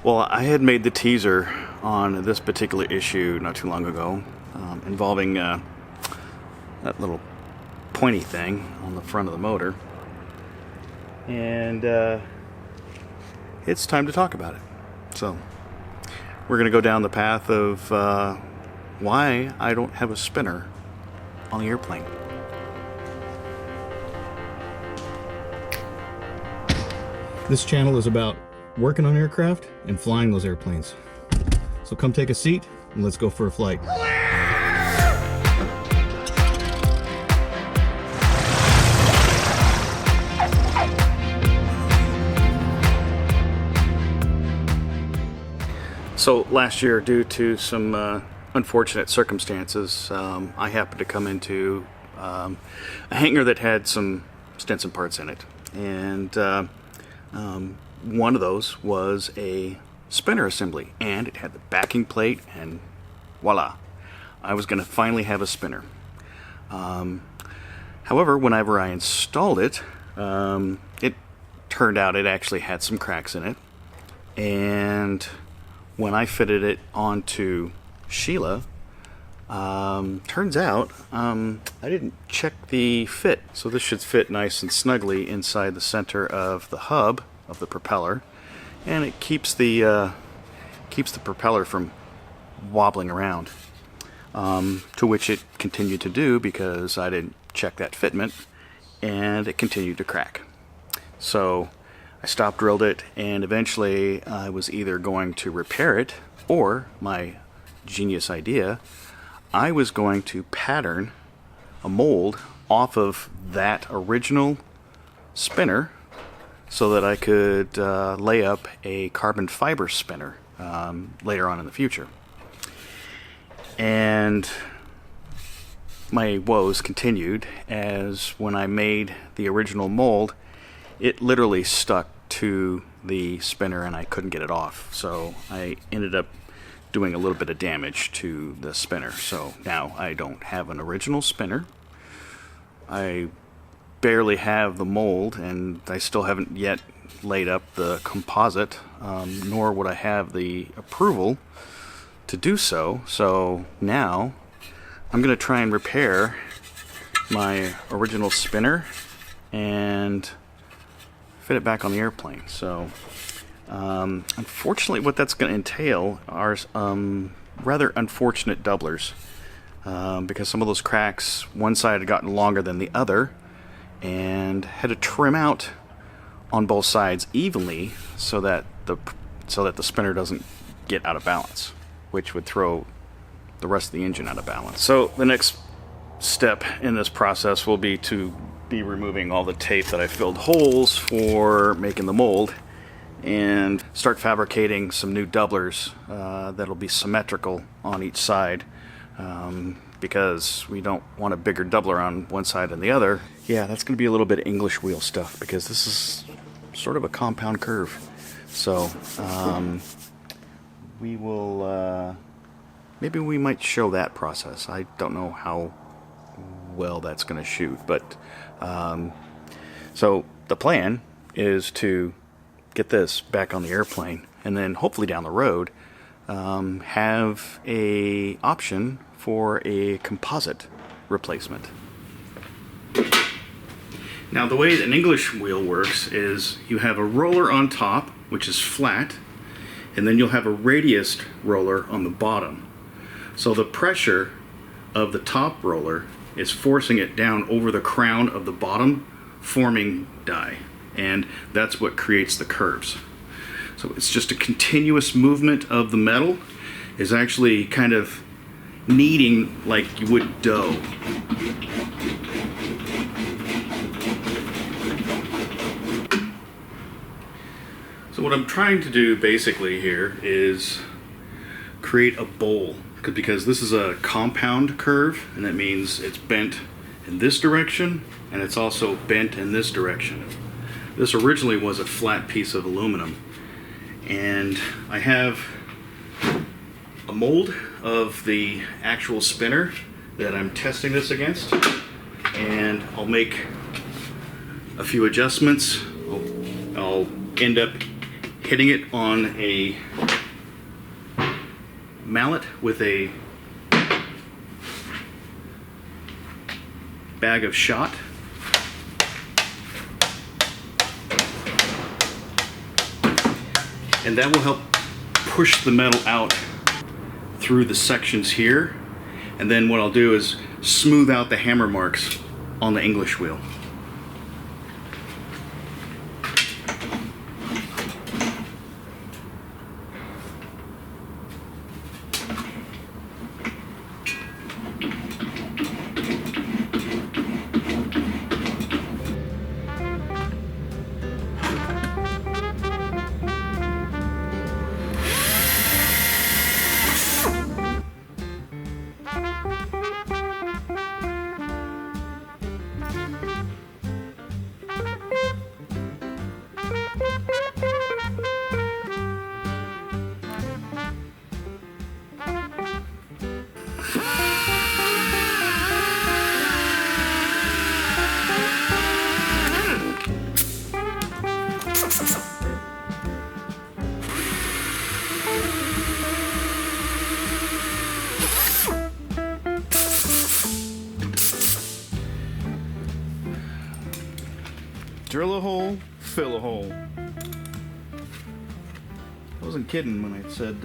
Well, I had made the teaser on this particular issue not too long ago, involving that little pointy thing on the front of the motor, and it's time to talk about it. So we're going to go down the path of why I don't have a spinner on the airplane. This channel is about working on aircraft and flying those airplanes. So come take a seat and let's go for a flight. So last year, due to some unfortunate circumstances, I happened to come into a hangar that had some Stinson parts in it, and one of those was a spinner assembly, and it had the backing plate, and voila, I was going to finally have a spinner. However, whenever I installed it, it turned out it actually had some cracks in it, and when I fitted it onto Sheila, turns out I didn't check the fit. So this should fit nice and snugly inside the center of the hub of the propeller, and it keeps the propeller from wobbling around, to which it continued to do because I didn't check that fitment, and it continued to crack. So I stop drilled it, and eventually I was either going to repair it, or my genius idea, I was going to pattern a mold off of that original spinner so that I could lay up a carbon fiber spinner later on in the future. And my woes continued, as when I made the original mold, it literally stuck to the spinner and I couldn't get it off. So I ended up doing a little bit of damage to the spinner. So now I don't have an original spinner. I barely have the mold, and I still haven't yet laid up the composite, nor would I have the approval to do so. So now I'm going to try and repair my original spinner and fit it back on the airplane. So unfortunately, what that's going to entail are rather unfortunate doublers, because some of those cracks, one side had gotten longer than the other, and had to trim out on both sides evenly so that the spinner doesn't get out of balance, which would throw the rest of the engine out of balance. So the next step in this process will be to be removing all the tape that I filled holes for making the mold, and start fabricating some new doublers that'll be symmetrical on each side, because we don't want a bigger doubler on one side than the other. Yeah, that's going to be a little bit of English wheel stuff, because this is sort of a compound curve. So we will maybe we might show that process. I don't know how well that's going to shoot, but so the plan is to get this back on the airplane, and then hopefully down the road have a option for a composite replacement. Now, the way an English wheel works is you have a roller on top, which is flat, and then you'll have a radius roller on the bottom. So the pressure of the top roller is forcing it down over the crown of the bottom, forming die, and that's what creates the curves. So it's just a continuous movement of the metal, is actually kind of kneading like you would dough. So what I'm trying to do basically here is create a bowl, because this is a compound curve, and that means it's bent in this direction, and it's also bent in this direction. This originally was a flat piece of aluminum, and I have a mold of the actual spinner that I'm testing this against, and I'll make a few adjustments. I'll end up hitting it on a mallet with a bag of shot. And that will help push the metal out through the sections here. And then what I'll do is smooth out the hammer marks on the English wheel. Drill a hole, fill a hole. I wasn't kidding when I said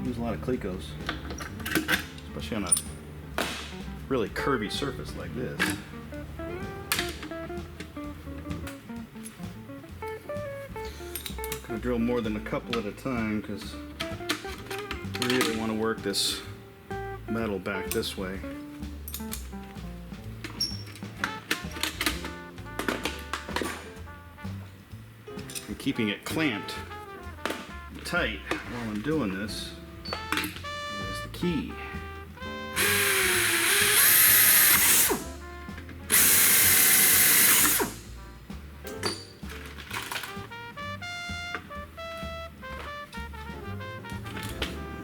use a lot of Clecos, especially on a really curvy surface like this. I'm gonna drill more than a couple at a time because I really want to work this metal back this way. Keeping it clamped tight while I'm doing this is the key.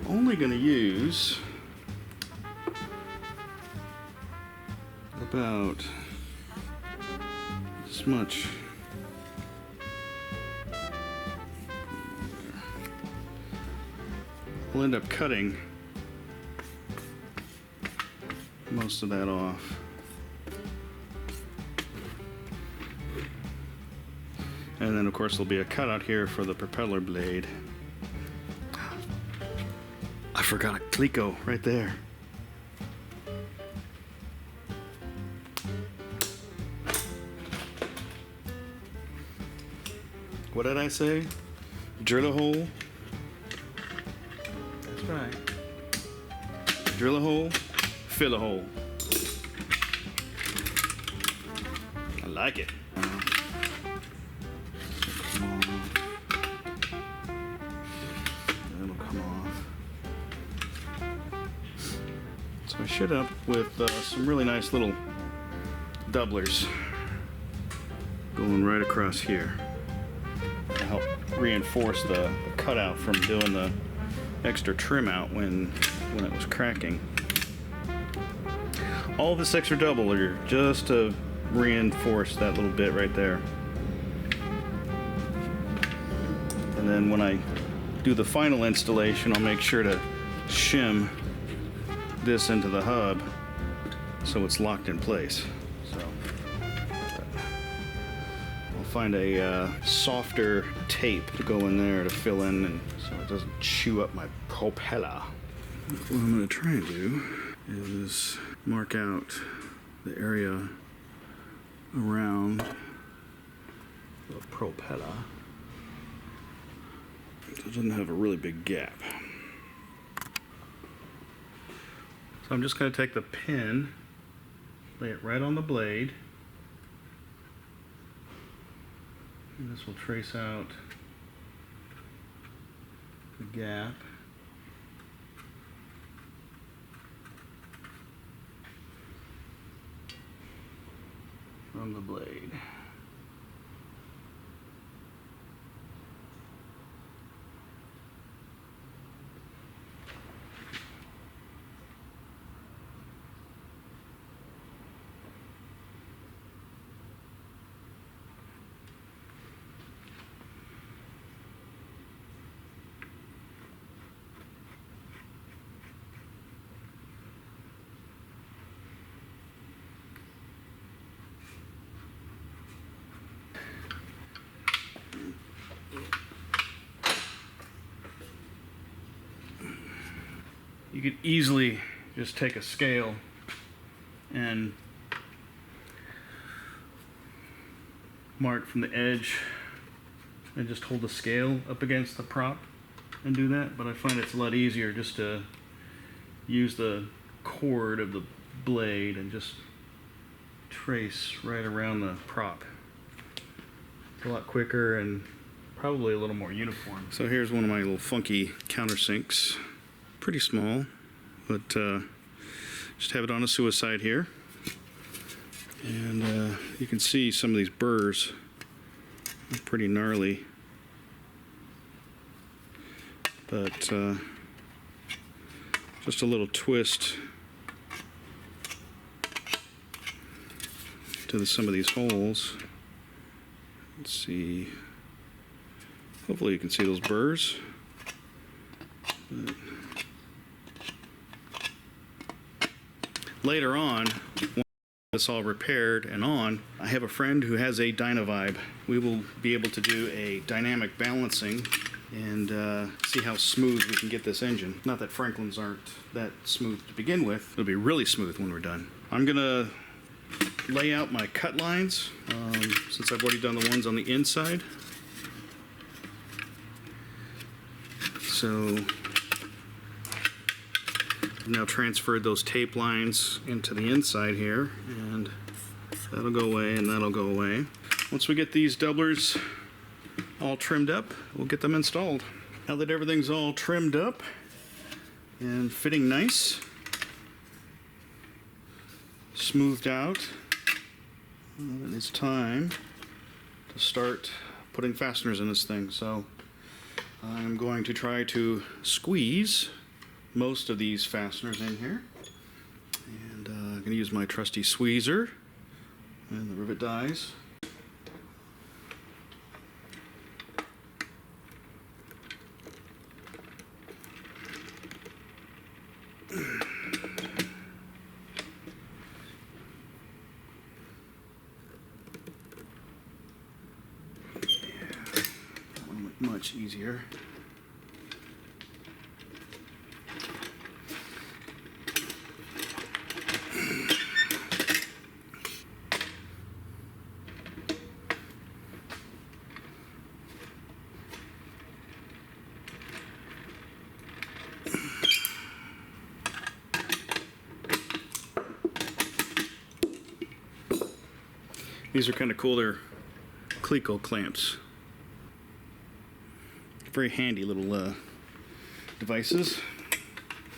I'm only going to use about this much. We'll end up cutting most of that off. And then of course there'll be a cutout here for the propeller blade. I forgot a Cleco right there. What did I say? Drill a hole. Right. Drill a hole, fill a hole. I like it. It'll come off. So I should up with some really nice little doublers going right across here to help reinforce the cutout from doing the extra trim out when it was cracking. All this extra doubler just to reinforce that little bit right there. And then when I do the final installation, I'll make sure to shim this into the hub so it's locked in place. So I'll find a softer tape to go in there to fill in and so it doesn't chew up my propeller. What I'm going to try and do is mark out the area around the propeller so it doesn't have a really big gap. So I'm just going to take the pin, lay it right on the blade, and this will trace out the gap. From the blade. you could easily just take a scale and mark from the edge and just hold the scale up against the prop and do that, but I find it's a lot easier just to use the cord of the blade and just trace right around the prop. It's a lot quicker and probably a little more uniform. So here's one of my little funky countersinks. Pretty small, but just have it on a suicide here. And you can see some of these burrs are pretty gnarly. But just a little twist to some of these holes. Let's see. Hopefully you can see those burrs. But later on, once this all repaired and on, I have a friend who has a Dynavibe. We will be able to do a dynamic balancing and see how smooth we can get this engine. Not that Franklin's aren't that smooth to begin with. It'll be really smooth when we're done. I'm gonna lay out my cut lines since I've already done the ones on the inside. So I've now transferred those tape lines into the inside here, and that'll go away and that'll go away. Once we get these doublers all trimmed up, we'll get them installed. Now that everything's all trimmed up and fitting nice, smoothed out, it's time to start putting fasteners in this thing. So I'm going to try to squeeze most of these fasteners in here, and I'm going to use my trusty squeezer and the rivet dies. Much easier. These are kind of cool. They're Cleco clamps. Very handy little devices.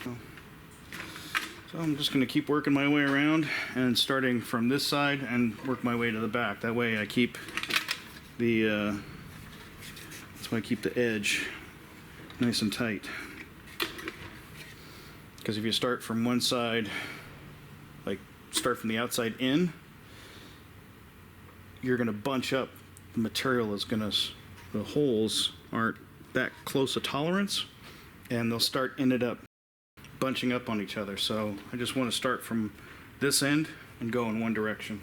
So I'm just going to keep working my way around and starting from this side and work my way to the back. That way I keep the that's why I keep the edge nice and tight. Because if you start from one side, like start from the outside in, you're going to bunch up. The material is going to, the holes aren't that close a tolerance, and they'll ended up bunching up on each other. So I just want to start from this end and go in one direction.